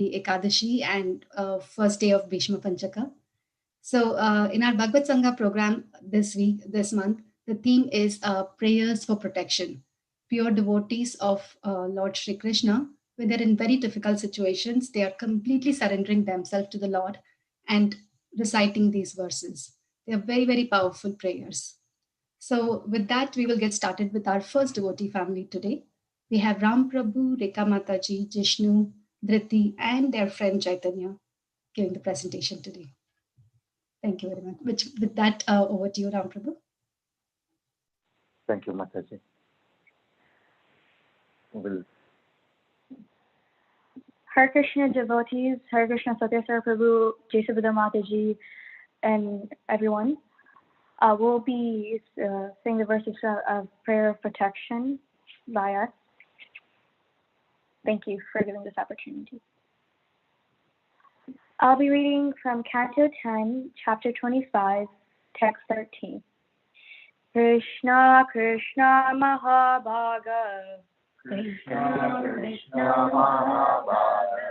the Ekadashi and first day of Bhishma Panchaka. So, in our Bhagavad Sanga program this month, the theme is prayers for protection. Pure devotees of Lord Shri Krishna, when they're in very difficult situations, they are completely surrendering themselves to the Lord and reciting these verses. They are very, very powerful prayers. So, with that, we will get started with our first devotee family today. We have Ram Prabhu, Rekha Mataji, Jishnu, Dhriti, and their friend Chaitanya giving the presentation today. Thank you very much. With that, over to you, Ram Prabhu. Thank you, Mataji. Hare Krishna devotees, Hare Krishna Satyasara Prabhu, Jai Subhadra Mataji, and everyone. We'll be saying the verses of prayer of protection by us. Thank you for giving this opportunity. I'll be reading from Canto 10, Chapter 25, Text 13. Krishna, Krishna, Mahabhaga. Krishna, Krishna, Mahabhaga.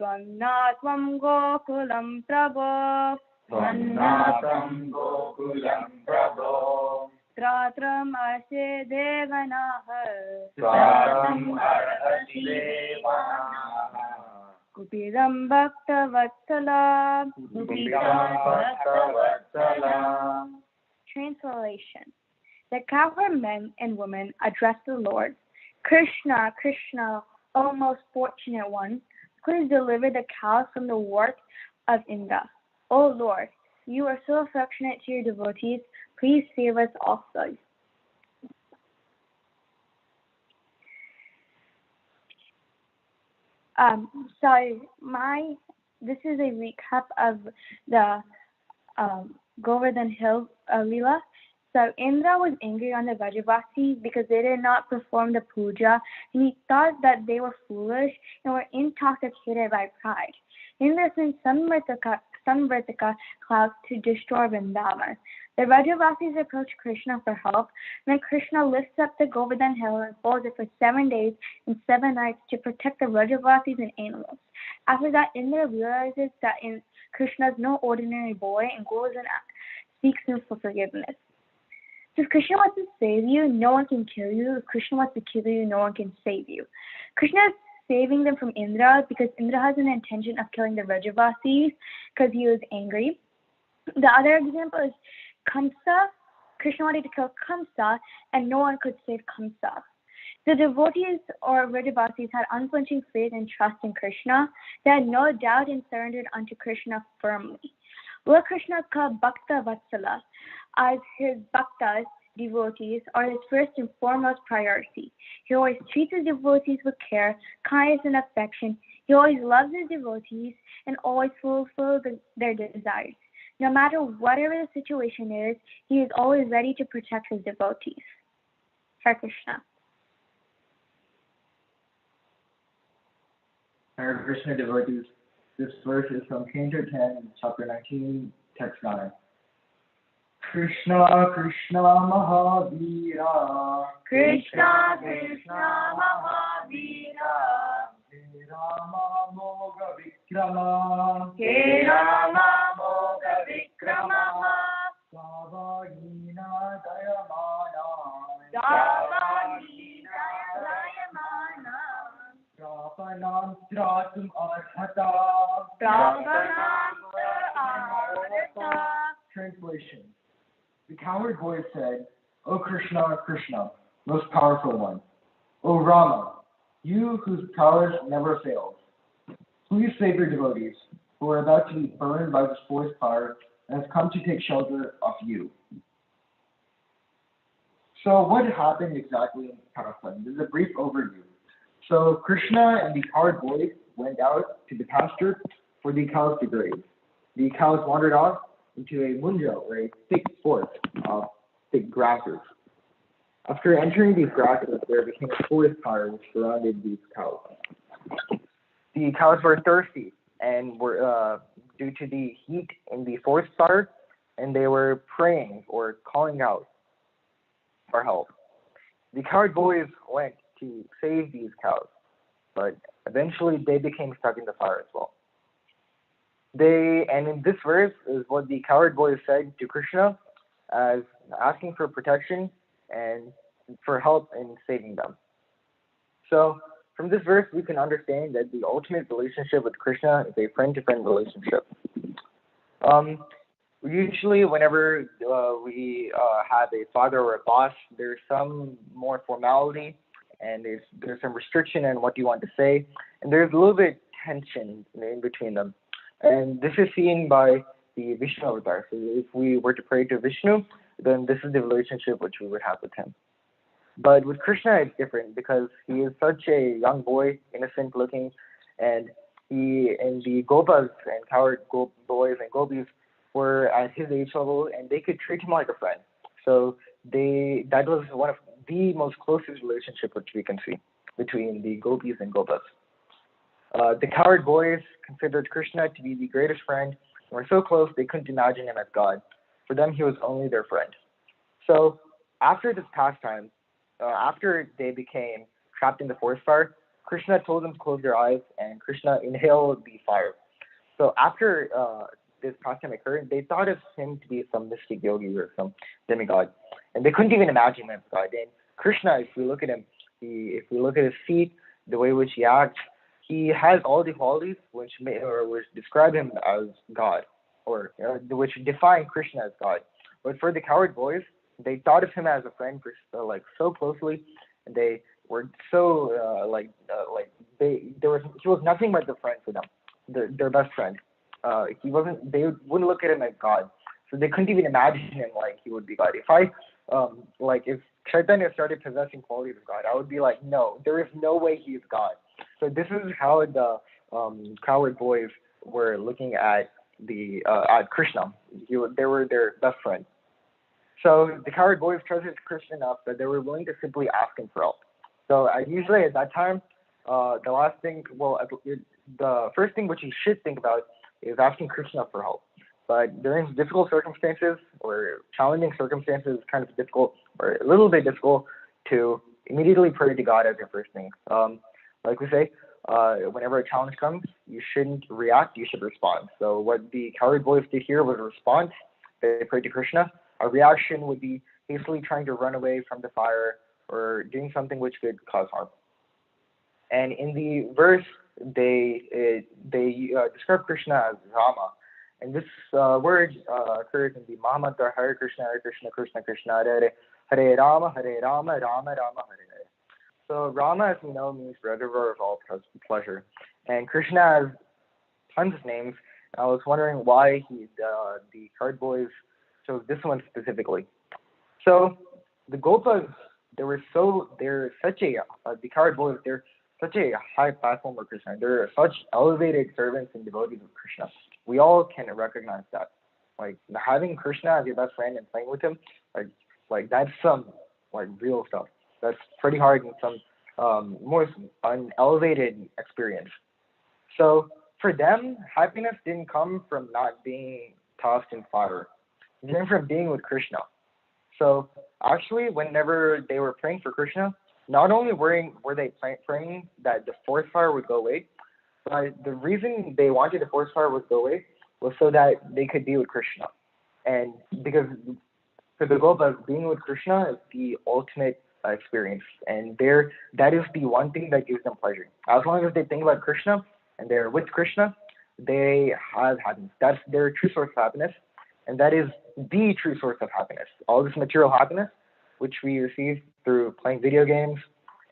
Swanatvam Gokulam Prabhu. Swanatvam Gokulam Prabhu. Stratram Ashe Devanahar. Stratram Arhati Devanahar. Kupiram Bhakta Vatsala. Kupiram Bhakta Vatsala. Translation. The cowherd men and women addressed the Lord. Krishna, Krishna, O most fortunate one, please deliver the cows from the wart of Indra. O Lord, you are so affectionate to your devotees, please save us also. This is a recap of the Govardhan Hill Leela. So Indra was angry on the Vrajavasis because they did not perform the puja, and he thought that they were foolish and were intoxicated by pride. Indra sent Samvartaka clouds to destroy Vrindavan. The Vrajavasis approached Krishna for help, and then Krishna lifts up the Govardhan Hill and folds it for 7 days and 7 nights to protect the Vrajavasis and animals. After that, Indra realizes that Krishna is no ordinary boy and goes and seeks him for forgiveness. So if Krishna wants to save you, no one can kill you. If Krishna wants to kill you, no one can save you. Krishna is saving them from Indra because Indra has an intention of killing the Vrajavasis because he was angry. The other example is Kamsa. Krishna wanted to kill Kamsa and no one could save Kamsa. The devotees or Vrajavasis had unflinching faith and trust in Krishna. They had no doubt and surrendered unto Krishna firmly. Lord Krishna is called Bhakta Vatsala, as his bhaktas, devotees, are his first and foremost priority. He always treats his devotees with care, kindness, and affection. He always loves his devotees and always fulfills their desires. No matter whatever the situation is, he is always ready to protect his devotees. Hare Krishna. Hare Krishna devotees, this verse is from Canto 10, Chapter 19, Text 9. Krishna, Krishna, Mahavira. Krishna, Krishna, Mahavira. He Rama Moga Vikrama. He Rama Moga Vikrama. Savagina Dayamana. Savagina Dayamana. Prapanam Stratum Arhata. Prapanam Arhata. Translation. The cowherd boy said, O Krishna, Krishna, most powerful one. O Rama, you whose prowess never fails. Please save your devotees, who are about to be burned by this forest fire and have come to take shelter of you. So what happened exactly in Pakistan? This is a brief overview. So Krishna and the cowherd boy went out to the pasture for the cows to graze. The cows wandered off into a munja, or a thick forest of thick grasses. After entering these grasses, there became a forest fire which surrounded these cows. The cows were thirsty and were due to the heat in the forest fire, and they were praying or calling out for help. The cowherd boys went to save these cows. but eventually they became stuck in the fire as well. And in this verse is what the coward boys said to Krishna as asking for protection and for help in saving them. So from this verse, we can understand that the ultimate relationship with Krishna is a friend-to-friend relationship. Usually, whenever we have a father or a boss, there's some more formality and there's some restriction in what you want to say, and there's a little bit tension in between them. And this is seen by the Vishnu avatar. So if we were to pray to Vishnu, then this is the relationship which we would have with him. But with Krishna, it's different because he is such a young boy, innocent looking, and the Gopas and coward boys and gopis were at his age level, and they could treat him like a friend. So that was one of the most closest relationship which we can see between the gopis and gopas. The coward boys considered Krishna to be the greatest friend and were so close they couldn't imagine him as God. For them, he was only their friend. So after this pastime, after they became trapped in the forest fire, Krishna told them to close their eyes, and Krishna inhaled the fire. So after this pastime occurred, they thought of him to be some mystic yogi or some demigod, and they couldn't even imagine him as God. And Krishna, if we look at him, if we look at his feet, the way which he acts, he has all the qualities which describe him as God, or which define Krishna as God. But for the coward boys, they thought of him as a friend for so closely, and they were so he was nothing but the friend for them, their best friend. He wasn't. They wouldn't look at him as God, so they couldn't even imagine him like he would be God. If Chaitanya started possessing qualities of God, I would be like, no, there is no way he is God. So this is how the coward boys were looking at at Krishna. They were their best friend. So the coward boys trusted Krishna enough that they were willing to simply ask him for help. So usually at that time, the first thing which you should think about is asking Krishna for help. But during difficult circumstances or challenging circumstances, it's kind of difficult or a little bit difficult to immediately pray to God as your first thing. Like we say, whenever a challenge comes, you shouldn't react, you should respond. So what the coward boys did here was a response. They prayed to Krishna. A reaction would be hastily trying to run away from the fire or doing something which could cause harm. And in the verse, they describe Krishna as Rama. And this word occurs in the Mahamantra, Hare Krishna, Krishna Krishna, Hare Hare, Rama, Rama Rama, Hare. So Rama, as we know, means reservoir of all pleasure. And Krishna has tons of names. I was wondering why the coward boys chose this one specifically. So the Gopas, the coward boys, they're such a high platform of Krishna. They're such elevated servants and devotees of Krishna. We all can recognize that. Like having Krishna as your best friend and playing with him, like that's some real stuff. That's pretty hard and some more an elevated experience. So for them, happiness didn't come from not being tossed in fire. It came from being with Krishna. So actually, whenever they were praying for Krishna, not only were they praying that the forest fire would go away, but the reason they wanted the forest fire would go away was so that they could be with Krishna. And because for the Gopas, being with Krishna is the ultimate experience, and that is the one thing that gives them pleasure. As long as they think about Krishna and they're with Krishna, they have happiness. That's their true source of happiness, and that is the true source of happiness. All this material happiness, which we receive through playing video games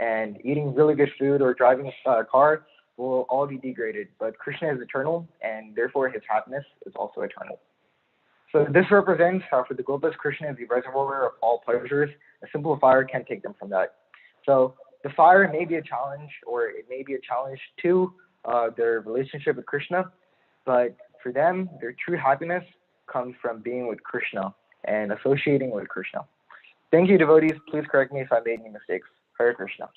and eating really good food or driving a car, will all be degraded. But Krishna is eternal, and therefore his happiness is also eternal. So this represents how for the Gopas, Krishna is the reservoir of all pleasures. A simple fire can't take them from that. So the fire may be a challenge, or it may be a challenge to their relationship with Krishna, but for them, their true happiness comes from being with Krishna and associating with Krishna. Thank you, devotees. Please correct me if I made any mistakes. Hare Krishna.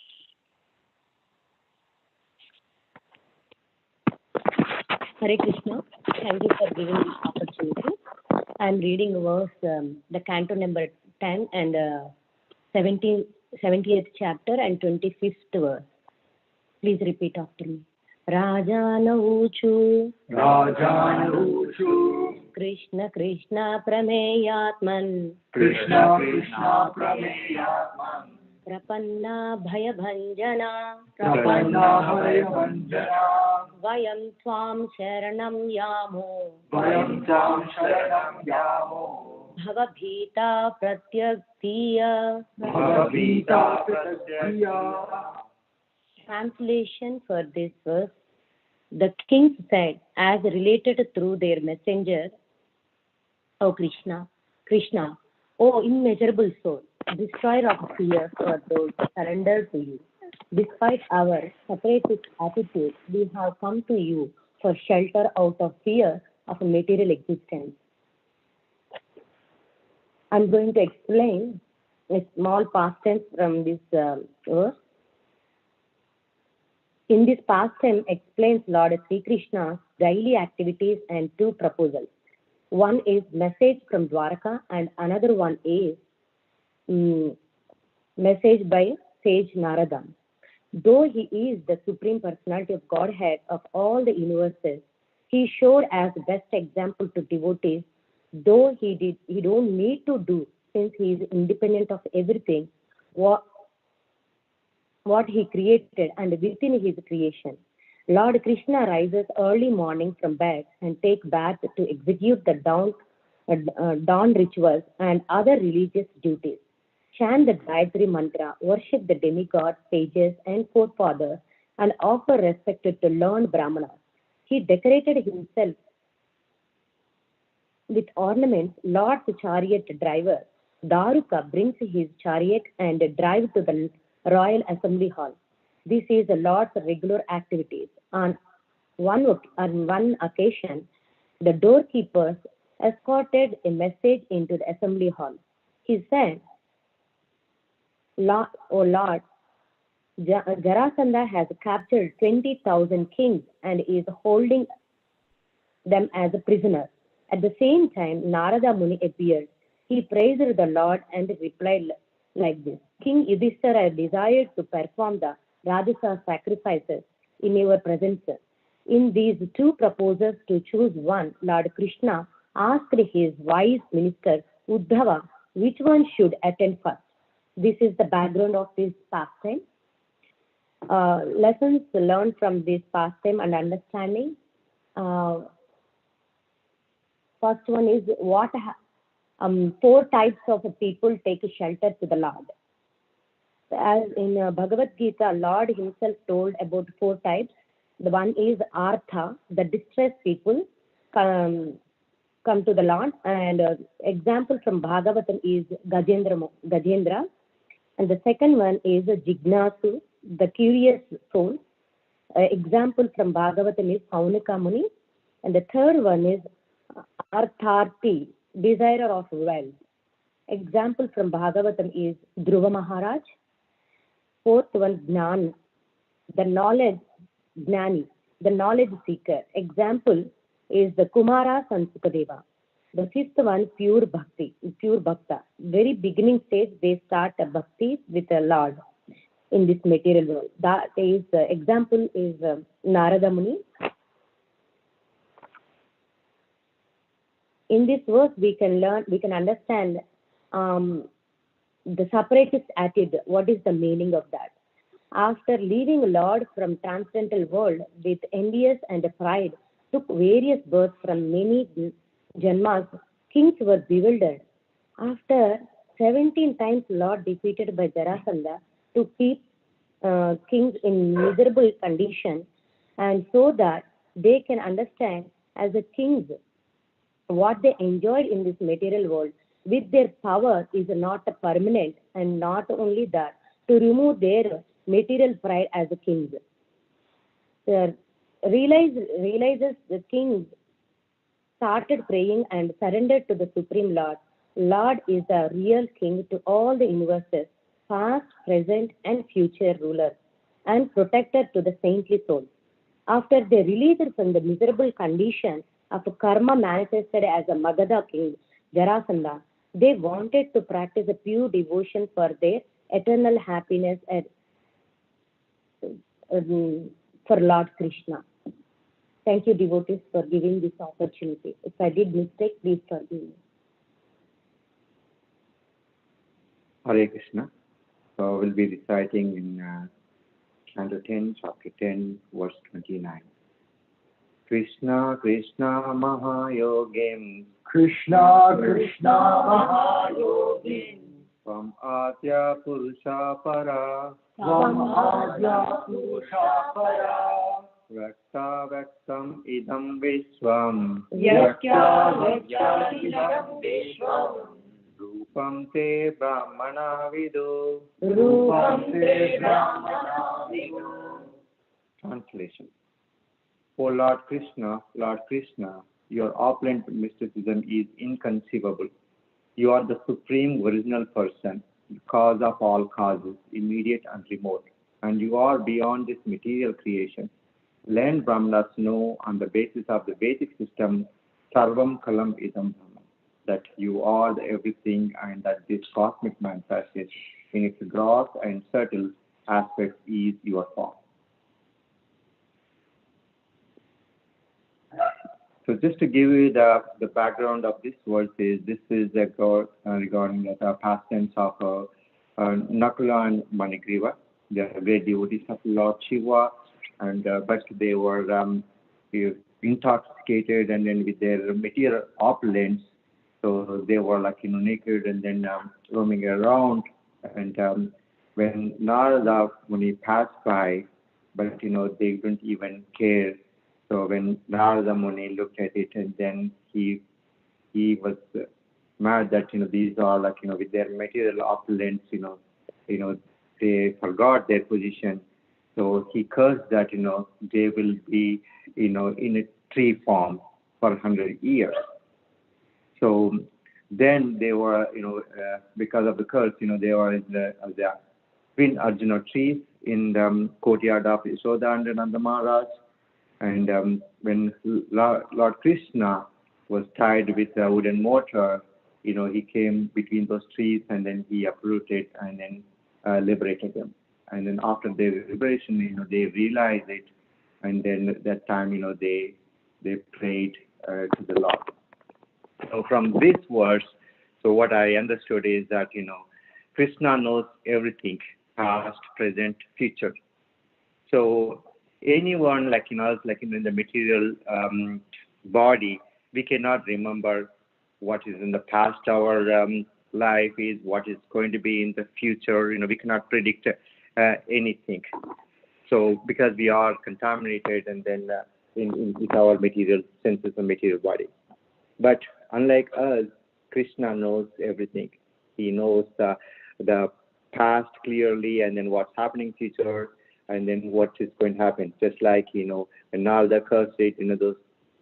Hare Krishna. Thank you for giving this opportunity. I am reading verse, the canto number 10 and 78th chapter and 25th verse. Please repeat after me. Rajanauchu Krishna Krishna Prameyatman Krishna Krishna Prameyatman Prapanna Bhayabhanjana Prapanna Bhayabhanjana Vayam Tvam Sharanam Yamo Vayam Tam Sharanam Yamo Bhavabhita Pratyaktiya. Bhagavita Pratyaya. Translation for this verse. The kings said, as related through their messenger, O Krishna, O immeasurable soul, destroyer of fear for those surrendered to you. Despite our separatist attitude, we have come to you for shelter out of fear of material existence. I'm going to explain a small past tense from this verse. In this past tense explains Lord Sri Krishna's daily activities and two proposals. One is message from Dwaraka and another one is message by sage Narada. Though he is the supreme personality of Godhead of all the universes, he showed as best example to devotees, though he don't need to do, since he is independent of everything, what he created and within his creation. Lord Krishna rises early morning from bed and take bath to execute the dawn rituals and other religious duties. Chant the Gayatri mantra, worship the demigods, sages, and forefathers, and offer respect to learned brahmanas. He decorated himself with ornaments. Lord's chariot driver, Daruka, brings his chariot and drives to the royal assembly hall. This is the Lord's regular activities. On one occasion, the doorkeepers escorted a message into the assembly hall. He said, O Lord, Jarasandha has captured 20,000 kings and is holding them as a prisoner. At the same time, Narada Muni appeared. He praised the Lord and replied like this: King Yudhishthira desired to perform the Rajasa sacrifices in your presence. In these two proposals to choose one, Lord Krishna asked his wise minister Uddhava which one should attend first. This is the background of this pastime. Lessons learned from this pastime and understanding. First one is four types of people take shelter to the Lord. As in Bhagavad Gita, Lord himself told about four types. The one is Artha, the distressed people come to the Lord. And example from Bhagavatam is Gajendra. And the second one is Jignasu, the curious soul. Example from Bhagavatam is Kaunika Muni. And the third one is Artharti, desire of wealth. Example from Bhagavatam is Dhruva Maharaj. Fourth one, Jnana, the knowledge, Jnani, the knowledge seeker. Example is the Kumara and Sukadeva. The fifth one, pure bhakti, pure bhakta. Very beginning stage, they start a bhakti with a Lord in this material world. That is, example is Narada Muni. In this verse, we can understand the separatist attitude. What is the meaning of that? After leaving Lord from transcendental world with envious and pride, took various births from many janmas, kings were bewildered. After 17 times Lord defeated by Jarasandha to keep kings in miserable condition, and so that they can understand as a kings what they enjoyed in this material world with their power is not permanent, and not only that, to remove their material pride as a king. Realizes the king started praying and surrendered to the Supreme Lord. Lord is the real king to all the universes, past, present, and future ruler, and protector to the saintly souls. After they released from the miserable condition of karma manifested as a Magadha king, Jarasandha, they wanted to practice a pure devotion for their eternal happiness for Lord Krishna. Thank you, devotees, for giving this opportunity. If I did mistake, please forgive me. Hare Krishna. So we'll be reciting in Canto 10, Chapter 10, verse 29. Krishna Krishna Mahayogim Krishna Krishna Mahayogin Svam Adya Purusha Para Svam Adya Purusha Para Vakta Vaktam Idam Vishwam Yakya Yakya Idam Vishwam Rupam Te Brahmana Vidu. Rupam Te Brahmana Vidu. Translation. O Lord Krishna, your opulent mysticism is inconceivable. You are the supreme original person, the cause of all causes, immediate and remote, and you are beyond this material creation. Learned Brahmanas know on the basis of the Vedic system, Sarvam Kalam Idam Brahma, that you are the everything and that this cosmic manifestation in its gross and subtle aspects is your form. So just to give you the background of this verse is, this is regarding the past tense of Nakula and Manigriva. They are great devotees of Lord Shiva, and but they were intoxicated and then with their material opulence, so they were naked and then roaming around. And when Narada Muni passed by, but they didn't even care. So when Narada Muni looked at it, and then he was mad that these are with their material opulence, they forgot their position. So he cursed that they will be in a tree form for 100 years. So then they were because of the curse, they were in the twin Arjuna trees in the courtyard of Yashoda and Nanda Maharaj. And when Lord Krishna was tied with a wooden mortar, he came between those trees and then he uprooted and then liberated them. And then after their liberation, they realized it, and then at that time, they prayed to the Lord. So from this verse, so what I understood is that Krishna knows everything, past, present, future. So anyone us, in the material body, we cannot remember what is in the past. Our life is what is going to be in the future. We cannot predict anything. So because we are contaminated and then with our material senses and material body. But unlike us, Krishna knows everything. He knows the past clearly, and then what's happening future, and then what is going to happen. Just like when Narada cursed it, those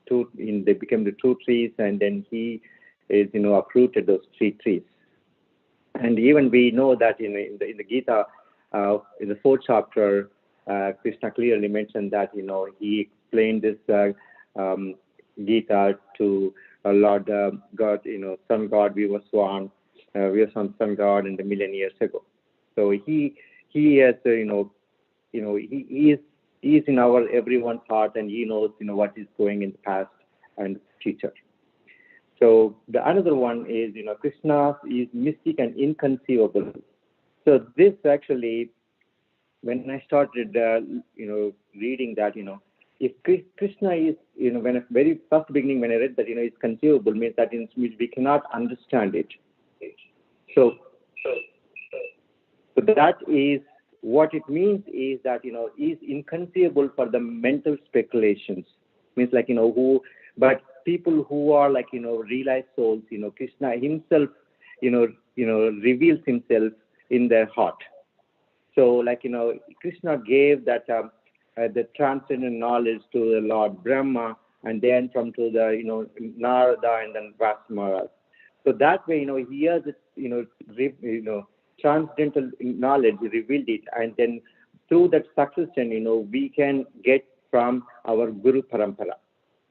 two, they became the two trees, and then he is uprooted those three trees. And even we know that in the Gita, in the 4th chapter, Krishna clearly mentioned that he explained this Gita to Lord God, Sun God Vivaswan, Sun God in the million years ago. So he has he is in our everyone's heart, and he knows what is going in the past and future. So the another one is Krishna is mystic and inconceivable. So this actually, when I started reading that if Krishna is when at very first beginning when I read that it's conceivable, means that we cannot understand it. So that is what it means is that is inconceivable for the mental speculations, means but people who are realized souls, Krishna himself reveals himself in their heart. So Krishna gave that the transcendent knowledge to the Lord Brahma, and then from to the Narada and then Vasmaras. So that way he has this transcendental knowledge, revealed it, and then through that succession we can get from our Guru Parampara.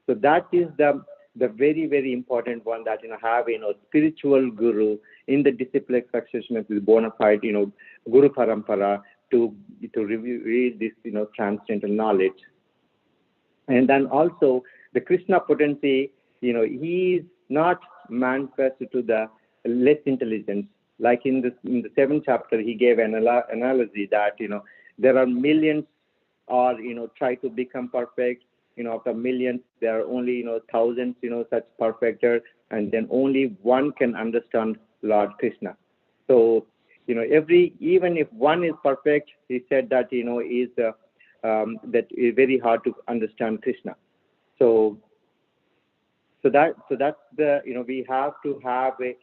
So that is the very, very important one, that have spiritual guru in the disciplic succession of the bona fide Guru Parampara, to read this transcendental knowledge. And then also the Krishna potency, he is not manifest to the less intelligence. Like in the seventh chapter, he gave an analogy that there are millions, or try to become perfect. After millions, there are only thousands, such perfecter, and then only one can understand Lord Krishna. So even if one is perfect, he said that is that is very hard to understand Krishna. So that's the we have to have a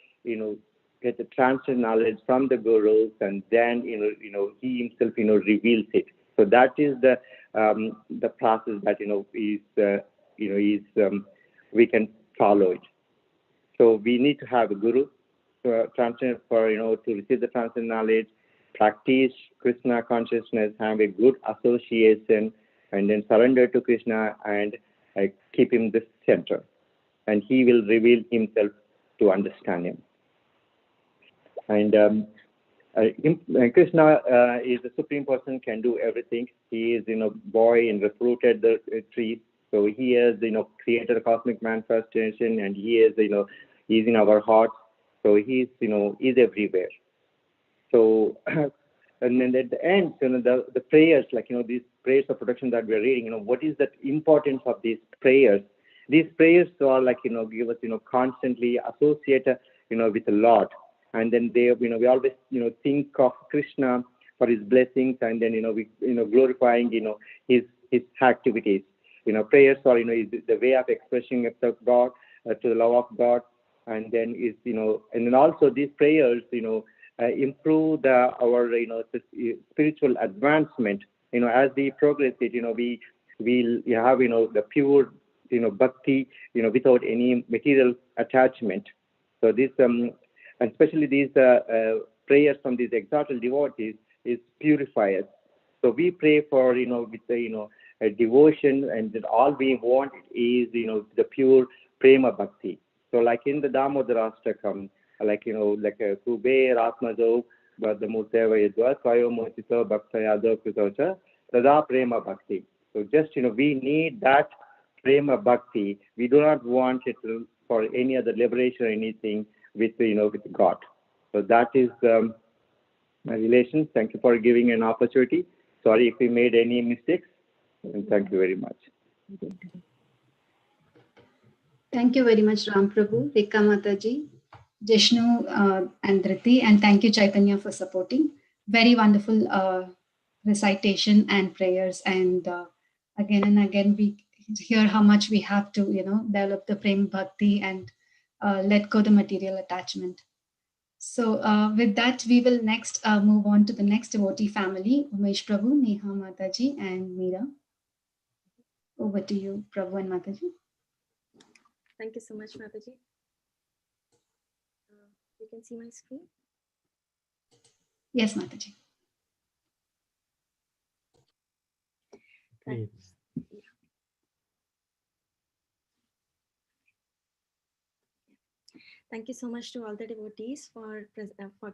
get the transcendental knowledge from the gurus, and then he himself reveals it. So that is the process that we can follow it. So we need to have a guru transcendent for to receive the transcendental knowledge, practice Krishna consciousness, have a good association, and then surrender to Krishna and keep him the center, and he will reveal himself to understand him. And Krishna is the supreme person, can do everything. He is boy and uprooted the tree. So he has created a cosmic manifestation, and he is he's in our hearts. So he's is everywhere. So and then at the end, the prayers, like these prayers of protection that we are reading, what is the importance of these prayers? These prayers are like give us constantly associate with the Lord, and then we always think of Krishna for his blessings, and then we glorifying his activities. Prayers are is the way of expressing of God, to the love of God, and then is and then also these prayers improve our spiritual advancement. As we progress it, we have the pure bhakti without any material attachment. So this and especially these prayers from these exalted devotees is purify us. So we pray for with a devotion, and that all we want is the pure prema bhakti. So like in the Damodarashtakam, like like a Kube Ratmajo Badamuteva Yadva Kayo Motito Bhaktayado Kutocha Tada Prema Bhakti. So just we need that prema bhakti. We do not want it for any other liberation or anything with with God. So that is my relation. Thank you for giving an opportunity. Sorry if we made any mistakes, and thank you very much. Thank you very much, Ram Prabhu, Rekha Mataji, Jishnu and Dhriti, and thank you, Chaitanya, for supporting. Very wonderful recitation and prayers, and again and again we hear how much we have to develop the prem bhakti and let go the material attachment. So with that, we will next move on to the next devotee family, Umesh Prabhu, Neha Mataji, and Meera. Over to you, Prabhu and Mataji. Thank you so much, Mataji. You can see my screen? Yes, Mataji. Yes. Thank you so much to all the devotees for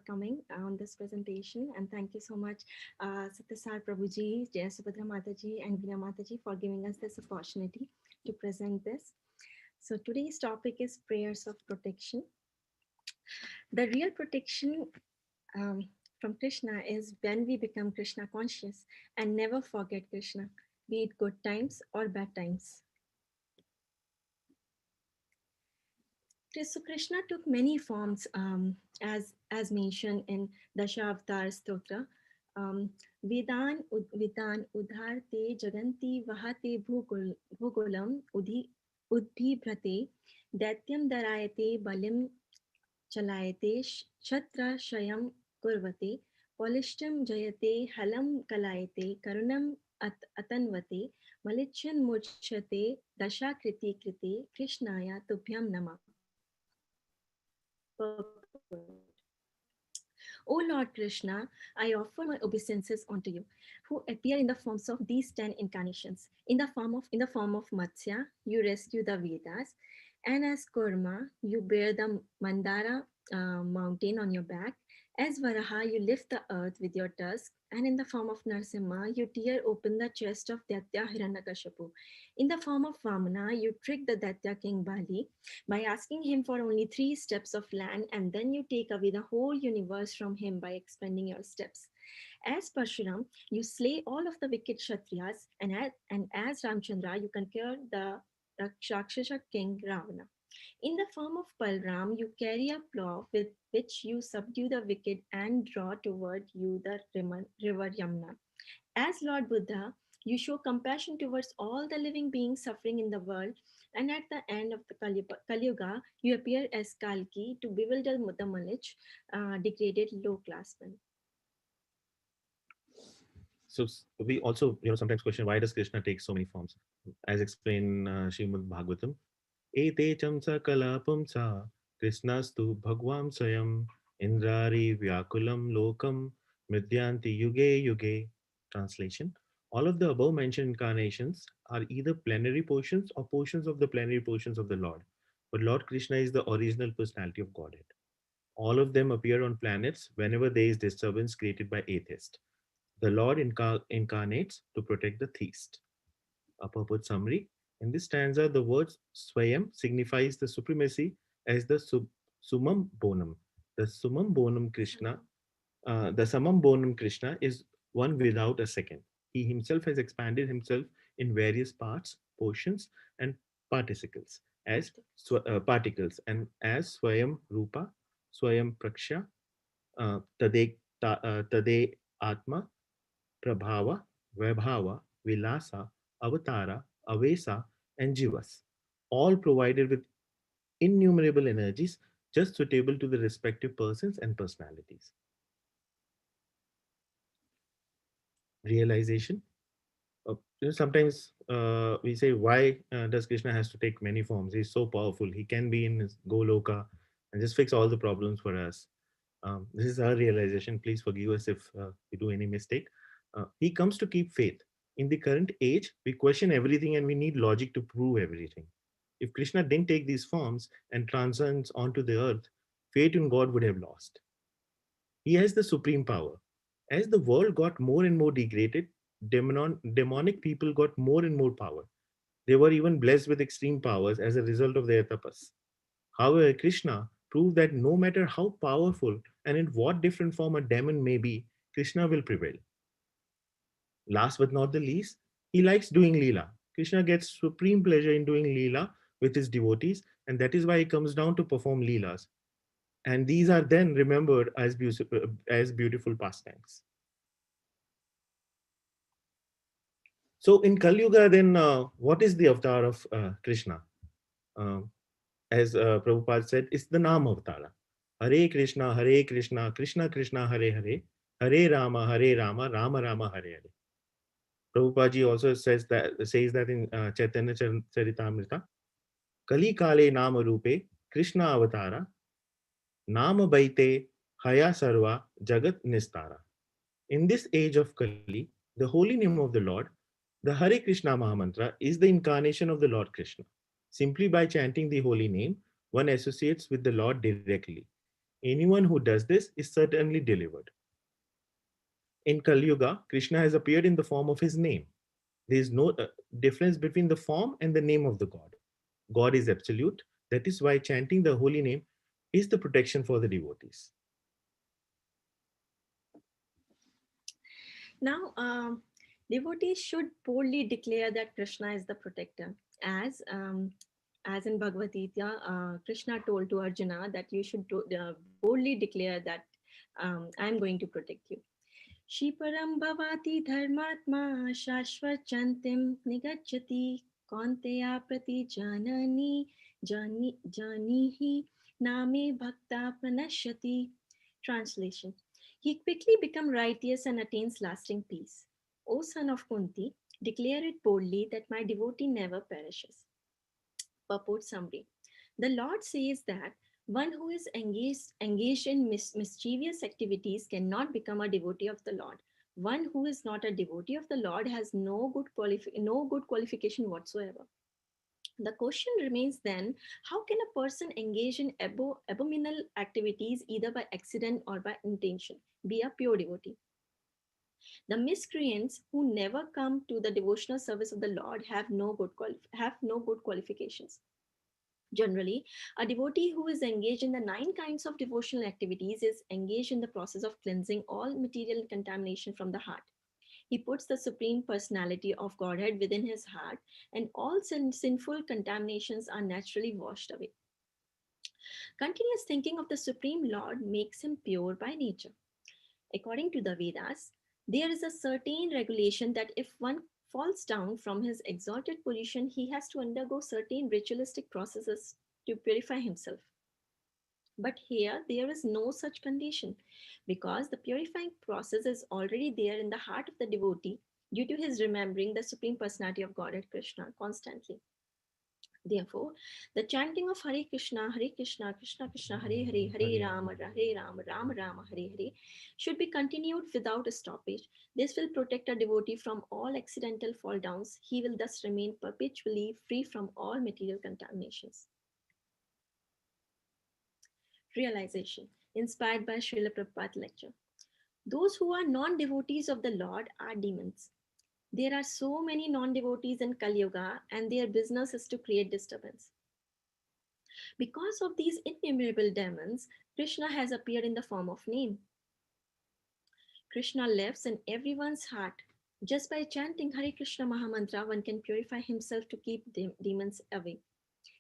coming on this presentation, and thank you so much Satyasar Prabhuji, Jaya Subhadra Mataji, and Veena Mataji for giving us this opportunity to present this. So today's topic is prayers of protection. The real protection from Krishna is when we become Krishna conscious and never forget Krishna, be it good times or bad times. So Krishna took many forms as mentioned in Dashavatar Stotra. Vedan udharte jaganti vahate bhugolam udbhibrate daityam darayate balim chalayate shatra shayam kurvate polishtam jayate halam kalayate karunam atanvate malichyan murchate dasha kriti kriti krishnaya tubhyam nama. O Lord Krishna, I offer my obeisances unto you, who appear in the forms of these 10 incarnations. In the form of Matsya, you rescue the Vedas, and as Kurma, you bear the Mandara mountain on your back, As Varaha, you lift the earth with your tusk, and in the form of Narsimha, you tear open the chest of Daitya Hiranyakashipu. In the form of Vamana, you trick the Daitya king Bali by asking him for only 3 steps of land, and then you take away the whole universe from him by expending your steps. As Parshuram, you slay all of the wicked Kshatriyas, and as Ramchandra, you conquer the Rakshasa king Ravana. In the form of Balram, you carry a plough with which you subdue the wicked and draw toward you the river Yamuna. As Lord Buddha, you show compassion towards all the living beings suffering in the world, and at the end of the Kali Yuga, you appear as Kalki to bewilder the Malich, degraded low class men. So we also, sometimes question, why does Krishna take so many forms? As explained Srimad Bhagavatam, Ete chamsa kalapamsa Krishnastu bhagvam swayam Indrari vyakulam lokam Mridyanti yuge yuge. Translation: all of the above mentioned incarnations are either plenary portions or portions of the plenary portions of the Lord. But Lord Krishna is the original personality of Godhead. All of them appear on planets whenever there is disturbance created by atheists. The Lord incarnates to protect the theist. A purport summary. In this stanza, the word Swayam signifies the supremacy as the Sumam Bonam. The Sumam Bonam Krishna, the Samam Bonam Krishna is one without a second. He himself has expanded himself in various parts, portions, and particles as particles, and as Swayam Rupa, Swayam Praksha, Tade Atma, Prabhava, Vaibhava, Vilasa, Avatara, Avesa, and Jivas, all provided with innumerable energies just suitable to the respective persons and personalities. Realization. Sometimes we say, why does Krishna has to take many forms? He's so powerful. He can be in his Goloka and just fix all the problems for us. This is our realization. Please forgive us if we do any mistake. He comes to keep faith. In the current age, we question everything and we need logic to prove everything. If Krishna didn't take these forms and transcends onto the earth, faith in God would have lost. He has the supreme power. As the world got more and more degraded, demonic people got more and more power. They were even blessed with extreme powers as a result of their tapas. However, Krishna proved that no matter how powerful and in what different form a demon may be, Krishna will prevail. Last but not the least, he likes doing Leela. Krishna gets supreme pleasure in doing Leela with his devotees, and that is why he comes down to perform Leelas. And these are then remembered as beautiful pastimes. So in Kali Yuga, then what is the avatar of Krishna? Uh, as Prabhupada said, it's the Nam Avatara. Hare Krishna, Krishna Krishna, Hare Hare, Hare Rama, Rama Rama, Hare Hare. Prabhupada ji also says that in Chaitanya Charitamrita, Kali Kale Nama Rupe, Krishna Avatara, Nama Baite, Haya Sarva, Jagat Nistara. In this age of Kali, the holy name of the Lord, the Hare Krishna Mahamantra, is the incarnation of the Lord Krishna. Simply by chanting the holy name, one associates with the Lord directly. Anyone who does this is certainly delivered. In Kali Yuga, Krishna has appeared in the form of his name. There is no difference between the form and the name of the God. God is absolute. That is why chanting the holy name is the protection for the devotees. Now, devotees should boldly declare that Krishna is the protector, as in Bhagavad Gita, Krishna told to Arjuna that you should boldly declare that I am going to protect you. Shiparam bhavati dharmatma shashvat chantim nigachati kaunteya prati janihi name bhakta pranashyati. Translation: he quickly becomes righteous and attains lasting peace. O son of Kunti, declare it boldly that my devotee never perishes. Purport summary. The Lord says that one who is engaged in mischievous activities cannot become a devotee of the Lord. One who is not a devotee of the Lord has no good qualification whatsoever. The question remains then, how can a person engage in abominable activities either by accident or by intention, be a pure devotee? The miscreants who never come to the devotional service of the Lord have no good qualifications. Generally, a devotee who is engaged in the nine kinds of devotional activities is engaged in the process of cleansing all material contamination from the heart. He puts the Supreme Personality of Godhead within his heart, and all sinful contaminations are naturally washed away. Continuous thinking of the Supreme Lord makes him pure by nature. According to the Vedas, there is a certain regulation that if one falls down from his exalted position, he has to undergo certain ritualistic processes to purify himself. But here, there is no such condition because the purifying process is already there in the heart of the devotee due to his remembering the Supreme Personality of Godhead Krishna constantly. Therefore, the chanting of Hare Krishna, Krishna Krishna, Hare Hare, Hare Rama, Hare Rama, Rama Rama, Hare Hare should be continued without a stoppage. This will protect a devotee from all accidental fall downs. He will thus remain perpetually free from all material contaminations. Realization, inspired by Srila Prabhupada lecture. Those who are non-devotees of the Lord are demons. There are so many non-devotees in Kali Yuga, and their business is to create disturbance. Because of these innumerable demons, Krishna has appeared in the form of name. Krishna lives in everyone's heart. Just by chanting Hare Krishna Mahamantra, one can purify himself to keep demons away.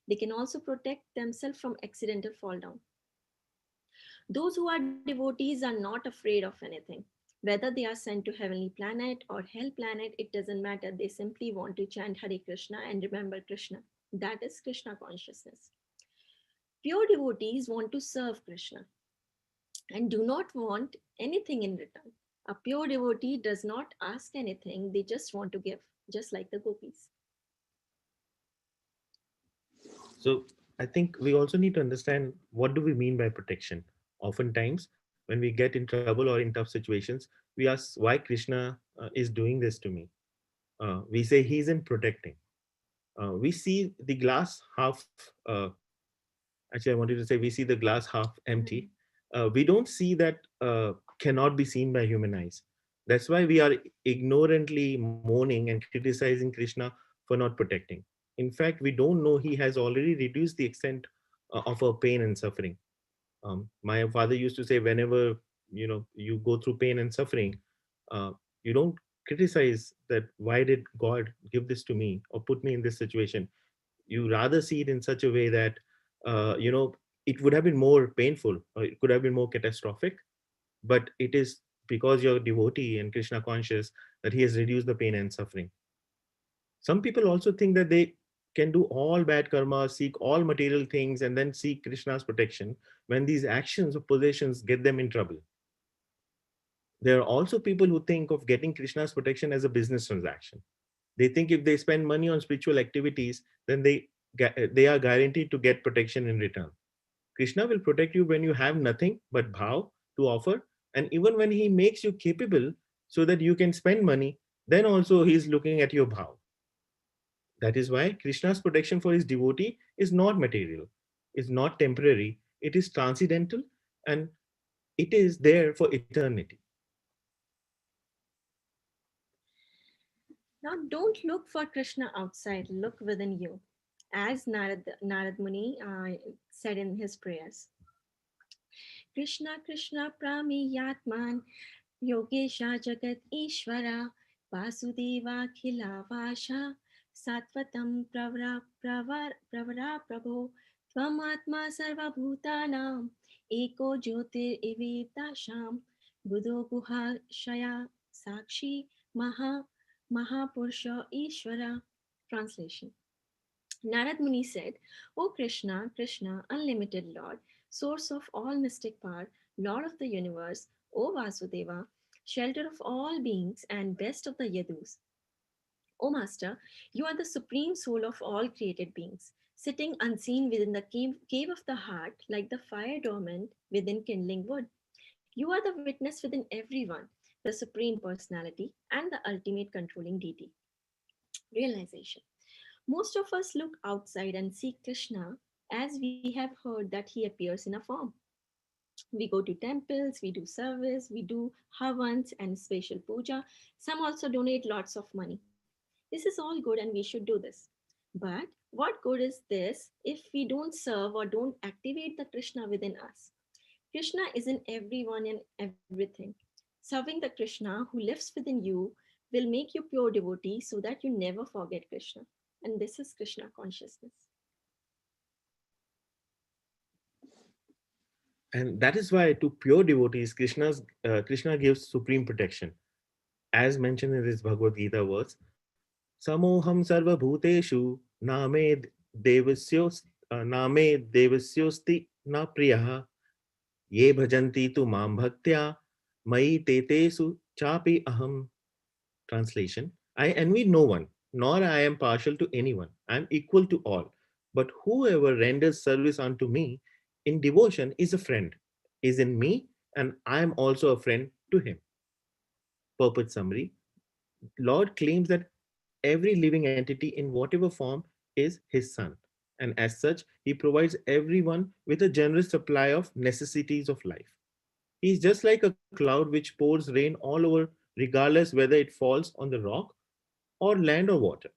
They can also protect themselves from accidental fall down. Those who are devotees are not afraid of anything. Whether they are sent to heavenly planet or hell planet, it doesn't matter. They simply want to chant Hare Krishna and remember Krishna. That is Krishna consciousness. Pure devotees want to serve Krishna and do not want anything in return. A pure devotee does not ask anything, they just want to give, just like the gopis. So I think we also need to understand what do we mean by protection. Oftentimes, when we get in trouble or in tough situations, we ask why Krishna is doing this to me. We say he isn't protecting. We see the glass half. Actually, I wanted to say we see the glass half empty. We don't see that cannot be seen by human eyes. That's why we are ignorantly mourning and criticizing Krishna for not protecting. In fact, we don't know he has already reduced the extent of our pain and suffering. My father used to say, whenever you go through pain and suffering, uh, you don't criticize that why did God give this to me or put me in this situation. You rather see it in such a way that it would have been more painful or it could have been more catastrophic, but it is because you're a devotee and Krishna conscious that he has reduced the pain and suffering. Some people also think that they can do all bad karma, seek all material things, and then seek Krishna's protection when these actions or possessions get them in trouble. There are also people who think of getting Krishna's protection as a business transaction. They think if they spend money on spiritual activities, then they are guaranteed to get protection in return. Krishna will protect you when you have nothing but bhav to offer, and even when he makes you capable so that you can spend money, then also he is looking at your bhav. That is why Krishna's protection for his devotee is not material, is not temporary, it is transcendental, and it is there for eternity. Now, don't look for Krishna outside, look within you. As Narad Muni said in his prayers, Krishna Krishna Prami Yatman Yogesha Jagat Ishvara Vasudeva Khilavasha Satvatam Pravara Prabho Tvamatma Sarva Bhutanam Eko Jyotir Ividasham Buddho Guha Shaya Sakshi Mahapurusha Ishvara. Translation. Narad Muni said, O Krishna, Krishna, unlimited Lord, source of all mystic power, Lord of the universe, O Vasudeva, shelter of all beings and best of the Yadus. O Master, you are the supreme soul of all created beings, sitting unseen within the cave of the heart, like the fire dormant within kindling wood. You are the witness within everyone, the supreme personality, and the ultimate controlling deity. Realization. Most of us look outside and see Krishna as we have heard that he appears in a form. We go to temples, we do service, we do havans and special puja. Some also donate lots of money. This is all good and we should do this. But what good is this if we don't serve or don't activate the Krishna within us? Krishna is in everyone and everything. Serving the Krishna who lives within you will make you pure devotee so that you never forget Krishna. And this is Krishna consciousness. And that is why to pure devotees, Krishna gives supreme protection. As mentioned in this Bhagavad Gita verse, Samoham sarva bhuteshu name devasyos name devasyosti na priyaha ye bhajanti tu mam bhaktya mai tetesu chapi aham. Translation: I envy no one, nor I am partial to anyone. I am equal to all. But whoever renders service unto me in devotion is a friend, is in me, and I am also a friend to him. Purport summary: Lord claims that every living entity in whatever form is his son. And as such, he provides everyone with a generous supply of necessities of life. He is just like a cloud which pours rain all over, regardless whether it falls on the rock or land or water.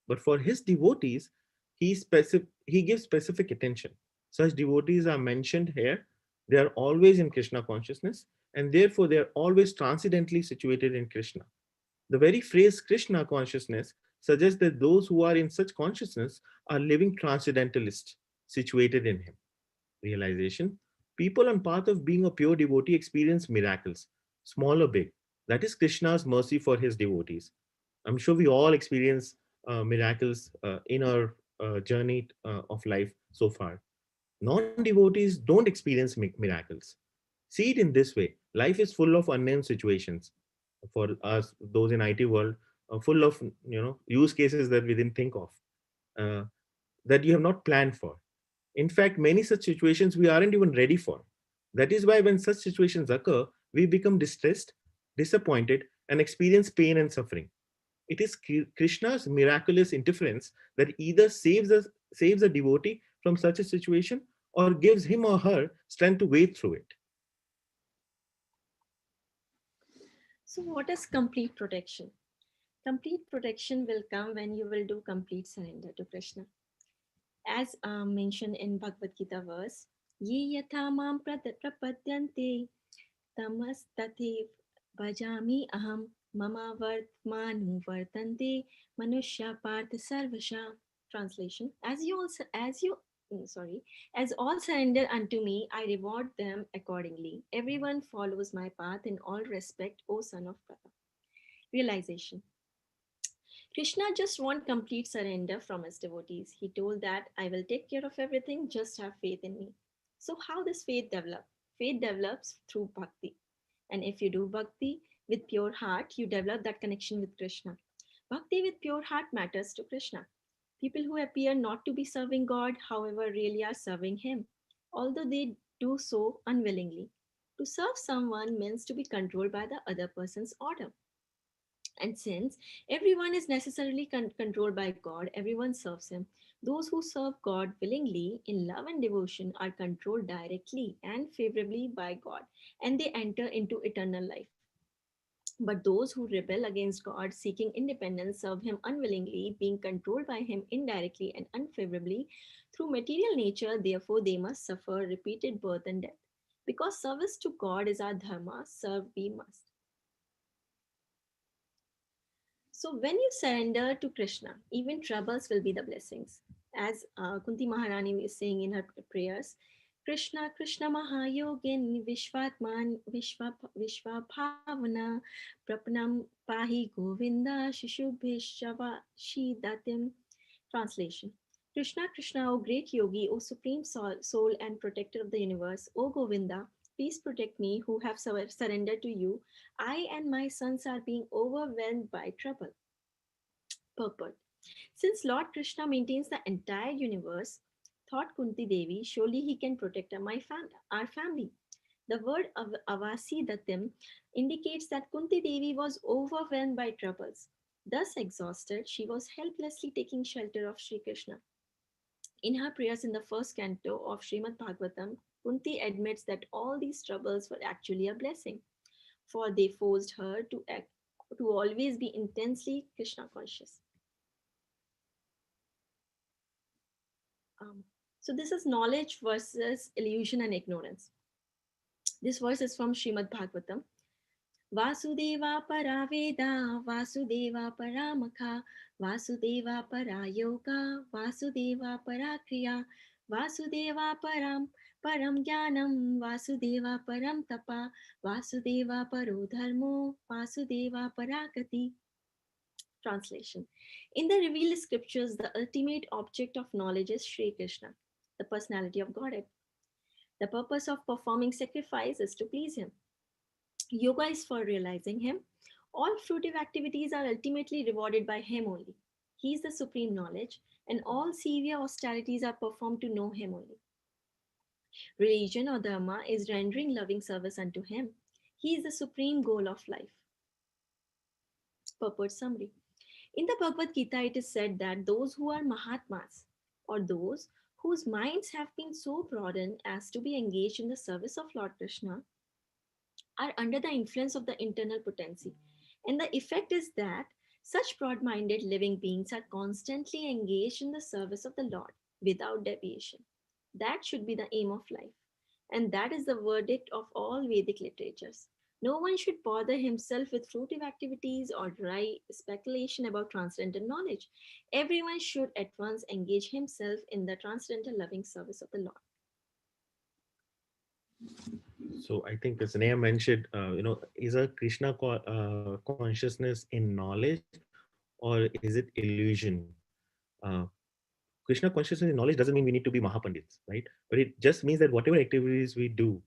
But for his devotees, he gives specific attention. Such devotees are mentioned here. They are always in Krishna consciousness, and therefore they are always transcendently situated in Krishna. The very phrase Krishna consciousness suggests that those who are in such consciousness are living transcendentalists situated in him. Realization: people on path of being a pure devotee experience miracles, small or big. That is Krishna's mercy for his devotees. I'm sure we all experience miracles in our journey of life so far. Non-devotees don't experience miracles. See it in this way: life is full of unknown situations. For us, those in IT world, full of use cases that we didn't think of, uh, that you have not planned for. In fact, many such situations we aren't even ready for. That is why when such situations occur, we become distressed, disappointed, and experience pain and suffering. It is Krishna's miraculous interference that either saves a devotee from such a situation, or gives him or her strength to wade through it. So, what is complete protection? Complete protection will come when you will do complete surrender to Krishna. As mentioned in Bhagavad Gita verse, Ye yatha mam prapadyante tamas tathev bhajami aham mama vartmanu vartante manushya partha sarvasha. Translation: as all surrender unto me, I reward them accordingly. Everyone follows my path in all respect, O son of Pratha. Realization: Krishna just want complete surrender from his devotees. He told that I will take care of everything, just have faith in me. So how does faith develop? Faith develops through bhakti. And if you do bhakti with pure heart, you develop that connection with Krishna. Bhakti with pure heart matters to Krishna. People who appear not to be serving God, however, really are serving Him, although they do so unwillingly. To serve someone means to be controlled by the other person's order. And since everyone is necessarily controlled by God, everyone serves Him. Those who serve God willingly in love and devotion are controlled directly and favorably by God, and they enter into eternal life. But those who rebel against God, seeking independence, serve Him unwillingly, being controlled by Him indirectly and unfavorably through material nature, therefore, they must suffer repeated birth and death. Because service to God is our dharma, serve we must. So when you surrender to Krishna, even troubles will be the blessings. As Kunti Maharani is saying in her prayers, Krishna Krishna Mahayogin Vishwa Bhavana Prapanam Pahi Govinda Shishubhishava Shidatim. Translation: Krishna Krishna, O great yogi, O supreme soul and protector of the universe, O Govinda, please protect me who have surrendered to you. I and my sons are being overwhelmed by trouble. Purport: since Lord Krishna maintains the entire universe, thought Kunti Devi, surely he can protect our family. The word Avasi Datim indicates that Kunti Devi was overwhelmed by troubles. Thus exhausted, she was helplessly taking shelter of Sri Krishna. In her prayers in the first canto of Srimad Bhagavatam, Kunti admits that all these troubles were actually a blessing, for they forced her to always be intensely Krishna conscious. Um, so this is knowledge versus illusion and ignorance. This verse is from Srimad Bhagavatam. Vasudeva para Veda, Vasudeva para Makha, Vasudeva para Yoga, Vasudeva para Kriya, Vasudeva param Jnanam, Vasudeva param Tapa, Vasudeva paro Dharmo, Vasudeva parakati. Translation. In the revealed scriptures, the ultimate object of knowledge is Sri Krishna, the personality of Godhead. The purpose of performing sacrifice is to please Him. Yoga is for realizing Him. All fruitive activities are ultimately rewarded by Him only. He is the supreme knowledge, and all severe austerities are performed to know Him only. Religion or dharma is rendering loving service unto Him. He is the supreme goal of life. Purport summary. In the Bhagavad Gita, it is said that those who are Mahatmas, or those whose minds have been so broadened as to be engaged in the service of Lord Krishna, are under the influence of the internal potency. And the effect is that such broad minded living beings are constantly engaged in the service of the Lord without deviation. That should be the aim of life. And that is the verdict of all Vedic literatures. No one should bother himself with fruitive activities or dry speculation about transcendental knowledge. Everyone should at once engage himself in the transcendental loving service of the Lord. So I think as Sneha mentioned, is a Krishna consciousness in knowledge or is it illusion? Uh, Krishna consciousness in knowledge doesn't mean we need to be Mahapandits, right? But it just means that whatever activities we do,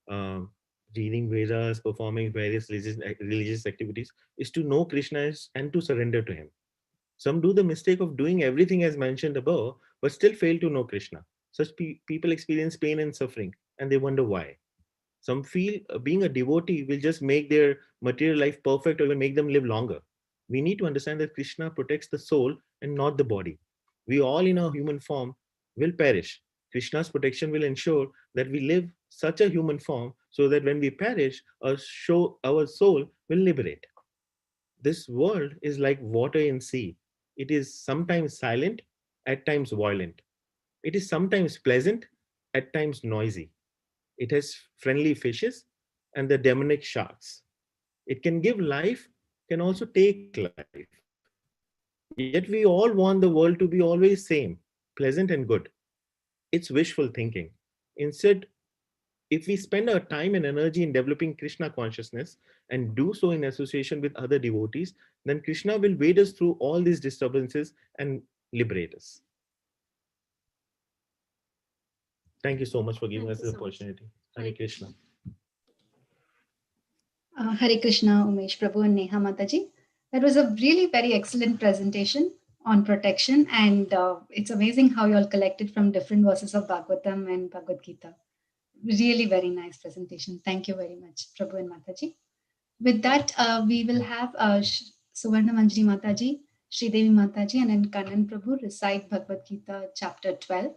um, reading Vedas, performing various religious activities, is to know Krishna and to surrender to Him. Some do the mistake of doing everything as mentioned above, but still fail to know Krishna. Such people experience pain and suffering, and they wonder why. Some feel being a devotee will just make their material life perfect or even make them live longer. We need to understand that Krishna protects the soul and not the body. We all in our human form will perish. Krishna's protection will ensure that we live such a human form so that when we perish, our soul will liberate. This world is like water in sea. It is sometimes silent, at times violent. It is sometimes pleasant, at times noisy. It has friendly fishes and the demonic sharks. It can give life, can also take life. Yet we all want the world to be always same, pleasant and good. It's wishful thinking. Instead, if we spend our time and energy in developing Krishna consciousness and do so in association with other devotees, then Krishna will wade us through all these disturbances and liberate us. Thank you so much for giving us this opportunity. Hare Krishna. Hare Krishna, Umesh Prabhu and Neha Mataji. That was a really very excellent presentation on protection, and it's amazing how you all collected from different verses of Bhagavatam and Bhagavad Gita. Really very nice presentation. Thank you very much, Prabhu and Mataji. With that, we will have Suvarna Manjari Mataji, Sridevi Mataji, and then Kannan Prabhu recite Bhagavad Gita chapter 12,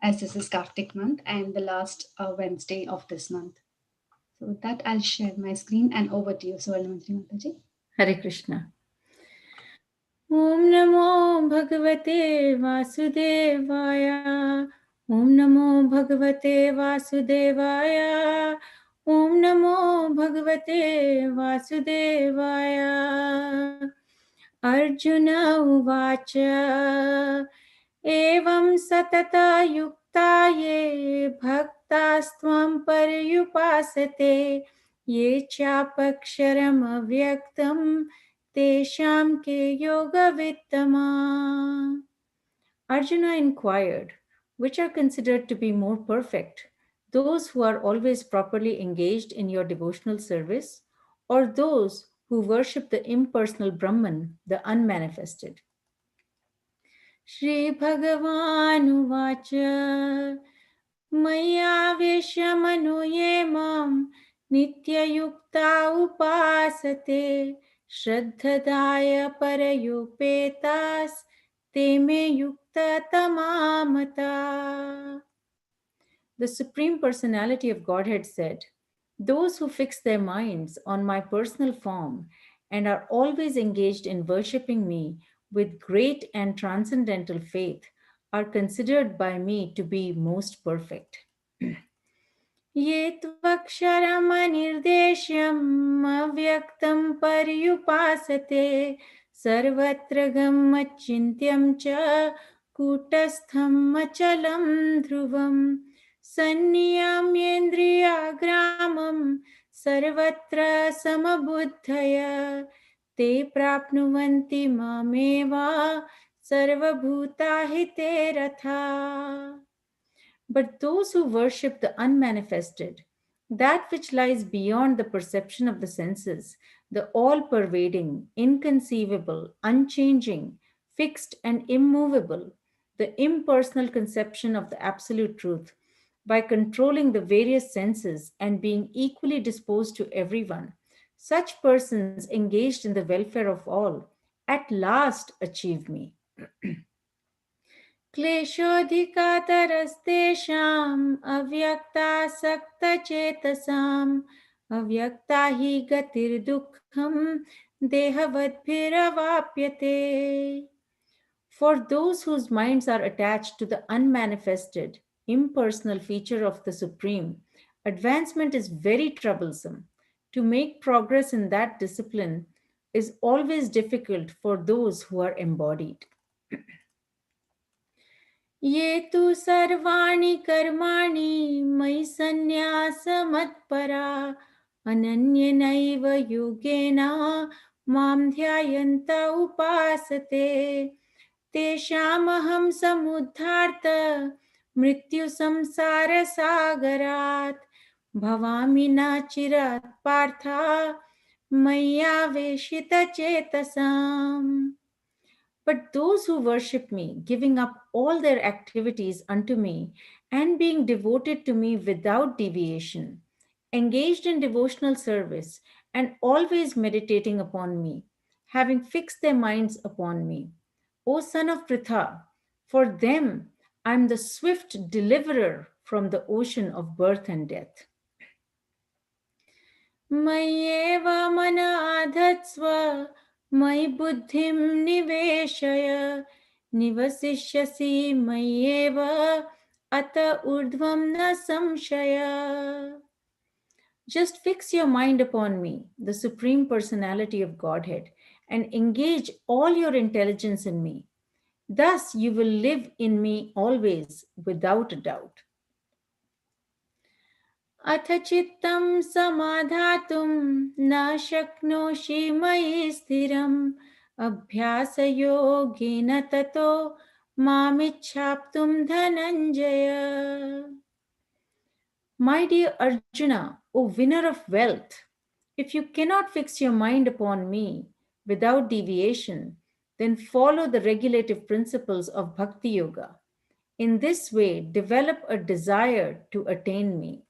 as this is Kartik month and the last Wednesday of this month. So with that, I'll share my screen and over to you, Suvarna Manjari Mataji. Hare Krishna. Om Namo Bhagavate Vasudevaya. Om Namo Bhagavate Vasudevaya. Om Namo Bhagavate Vasudevaya. Arjuna Uvacha. Evam Satata Yukta Ye Bhaktastvam Paryupasate Ye Chapaksharam Avyaktam Tesham ke yoga vittama. Arjuna inquired, which are considered to be more perfect, those who are always properly engaged in your devotional service, or those who worship the impersonal Brahman, the unmanifested? Shri Bhagavan Uvacha Maya Veshamano Ye Mam Nityayukta Upasate Shraddhadaya parayopetas te me yukta tamamata. The Supreme Personality of Godhead said, "Those who fix their minds on my personal form and are always engaged in worshipping me with great and transcendental faith are considered by me to be most perfect." Ye tvaksharamanirdesyam avyaktam paryupasate sarvatra gammachintyam cha kutastham achalam dhruvam sanniyamyendriyagramam sarvatra samabuddhaya te prapnuvanti mameva sarvabhutahite ratha. But those who worship the unmanifested, that which lies beyond the perception of the senses, the all pervading, inconceivable, unchanging, fixed, and immovable, the impersonal conception of the absolute truth, by controlling the various senses and being equally disposed to everyone, such persons engaged in the welfare of all at last achieve me. क्लेशोऽधिकातरस्तेषाम् अव्यक्तासक्तचेतसाम् अव्यक्ता हि गतिर्दुःखम् देहवद्भिरवाप्यते. For those whose minds are attached to the unmanifested, impersonal feature of the Supreme, advancement is very troublesome. To make progress in that discipline is always difficult for those who are embodied. ये तु सर्वाणि कर्माणि मयि सन्न्यासमत्परा अनन्येनैव योगेन मां ध्यायन्त उपासते तेषामहं समुद्धार्त मृत्युसंसारसागरात् भवामि न चिरात् Partha मय्यावेशितचेतसाम्. But those who worship me, giving up all their activities unto me, and being devoted to me without deviation, engaged in devotional service, and always meditating upon me, having fixed their minds upon me, O son of Pritha, for them I am the swift deliverer from the ocean of birth and death. मय्येव मन आधत्स्व मयि बुद्धिं निवेशय निवसिष्यसि मय्येव अत ऊर्ध्वं न संशय. Just fix your mind upon me, the Supreme Personality of Godhead, and engage all your intelligence in me. Thus you will live in me always without a doubt. अथ चित्तं समाधातुं न शक्नोषि मयि स्थिरम् अभ्यासयोगेन ततो मामिच्छाप्तुं Dhananjay. My dear Arjuna, O winner of wealth, if you cannot fix your mind upon me without deviation, then follow the regulative principles of Bhakti Yoga. In this way, develop a desire to attain me.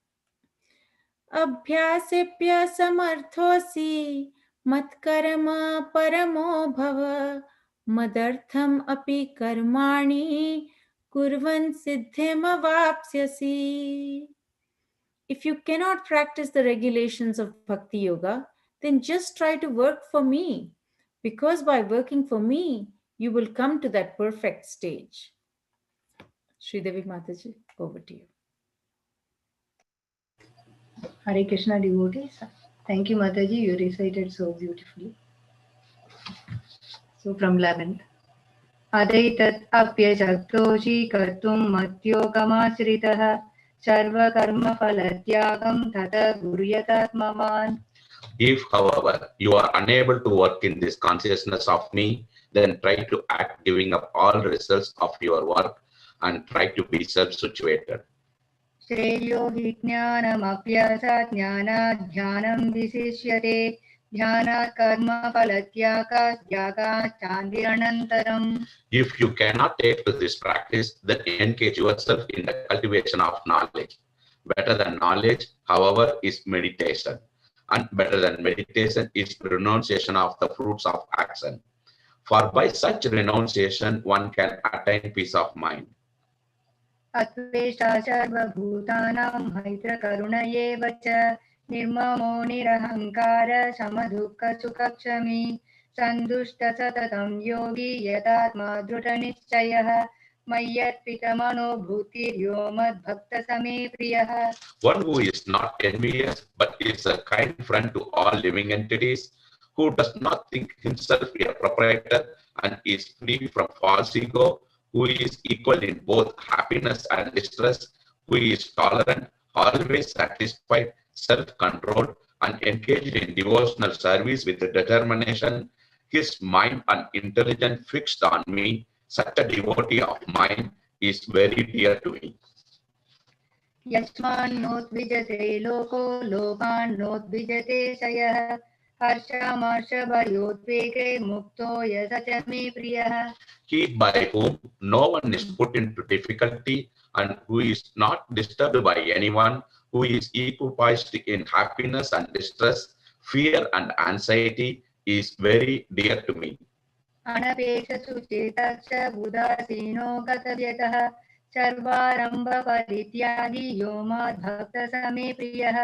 अभ्यासेऽप्यसमर्थोऽसि मत्कर्म परमो भव मदर्थम् अपि कर्माणि कुर्वन् सिद्धिमवाप्स्यसि. If you cannot practice the regulations of Bhakti Yoga, then just try to work for me, because by working for me, you will come to that perfect stage. Sridevi Mataji, over to you. Hare Krishna devotees. Thank you, Mataji. You recited so beautifully. So from 11th. Adaitat apyashaktoshi kartum matyogamashritah sarva karma phalatyagam tata guryatatmavan. If, however, you are unable to work in this consciousness of me, then try to act giving up all results of your work and try to be self-situated. Shreyo hi jnanamapyasat jnanat dhyanam visishyate dhyana karma phalatyaga yaga chandiranantaram. If you cannot take to this practice, then engage yourself in the cultivation of knowledge. Better than knowledge, however, is meditation. and better than meditation is renunciation of the fruits of action. For by such renunciation, one can attain peace of mind. अत्वेष्टा सर्वभूतानां मैत्रकरुण एव च निर्ममो निरहङ्कार समदुःखसुखक्षमी सन्तुष्ट सततं योगी यतात्मा दृढनिश्चयः मय्यर्पितमनो भूतिर्यो मद्भक्तसमे प्रियः. One who is not envious but is a kind friend to all living entities, who does not think himself a proprietor and is free from false ego, who is equal in both happiness and distress, who is tolerant, always satisfied, self-controlled, and engaged in devotional service with determination, his mind and intelligence fixed on me, such a devotee of mine is very dear to me. यस्मान्नोद्विजते लोको लोकान्नोद्विजते शयः हर्षामर्षभयोद्वेगे मुक्तो यस च मे प्रियः. He by whom no one is put into difficulty and who is not disturbed by anyone, who is equipoised in happiness and distress, fear and anxiety is very dear to me. अनपेक्षसु चेतस्य उदासीनो गतव्यतः सर्वारम्भ परित्यागी यो मद्भक्तसमे प्रियः.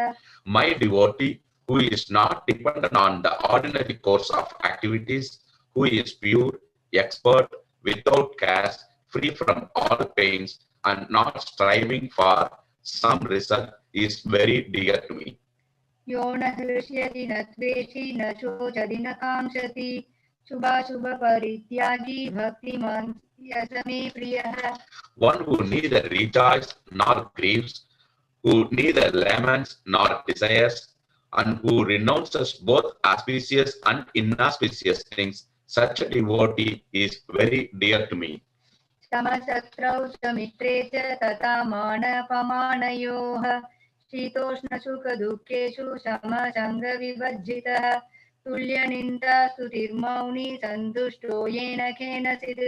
My devotee, who is not dependent on the ordinary course of activities, who is pure, expert, without caste, free from all pains, and not striving for some result, is very dear to me. यो न हृष्यति न द्वेषि न शोचति न काङ्क्षति शुभाशुभ परित्यागी भक्तिमान् yes may प्रियः. One who neither rejoices nor grieves, who neither laments nor desires, and who renounces both auspicious and inauspicious things, such a devotee is very dear to me. समशत्रौ च मित्रे च तथा मानपमानयोः शीतोष्णसुखदुःखेषु समसङ्गविवर्जितः तुल्यनिन्दास्तुतिर्मौनी सन्तुष्टो येन केनचित्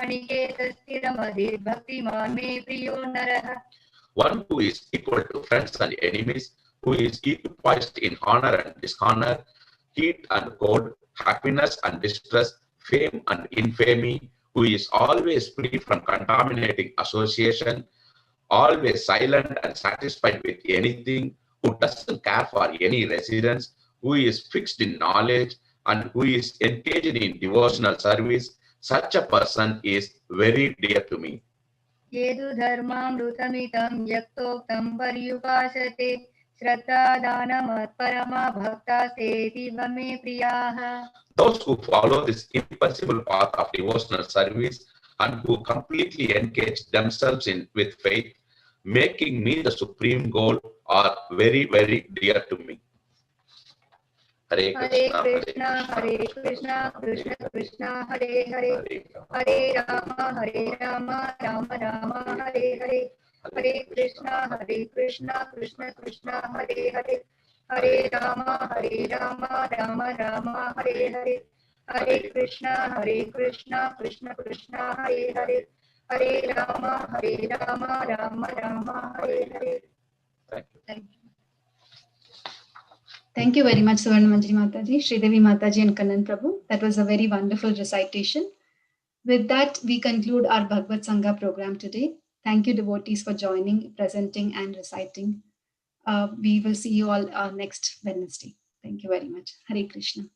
अनिकेतस्थिरमधिर्भक्तिमान् मे प्रियो नरः. One who is equal to friends and enemies, who is equipoised in honor and dishonor, heat and cold, happiness and distress, fame and infamy, who is always free from contaminating association, always silent and satisfied with anything, who doesn't care for any residence, who is fixed in knowledge, and who is engaged in devotional service, such a person is very dear to me. येदु धर्मामृतमितं यक्तोक्तं पर्युपासते श्रद्धादानमत्परमा भक्तास्तेऽतीव मे प्रियाः. Those who follow this impossible path of devotional service and who completely engage themselves in with faith, making me the supreme goal, are very, very dear to me. Hare Krishna, Hare Krishna, Krishna Krishna, Hare Hare, Hare Rama, Rama Rama, Hare Hare, Hare Krishna, Krishna Krishna, Hare Hare, Hare Rama, Rama Rama, Hare Hare, Hare Krishna, Krishna Krishna, Hare Hare, Hare Rama, Rama Rama, Hare Hare. Thank you. Thank you. Thank you very much, Suvarnamanjari Mataji, Sridevi Mataji, and Kannan Prabhu. That was a very wonderful recitation. With that, we conclude our Bhagavad Sanga program today. Thank you, devotees, for joining, presenting, and reciting. We will see you all next Wednesday. Thank you very much. Hare Krishna.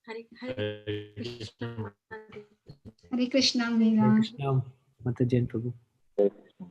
Hare Krishna. Hare Krishna, Hare Krishna, Mataji and Prabhu. Hare Krishna.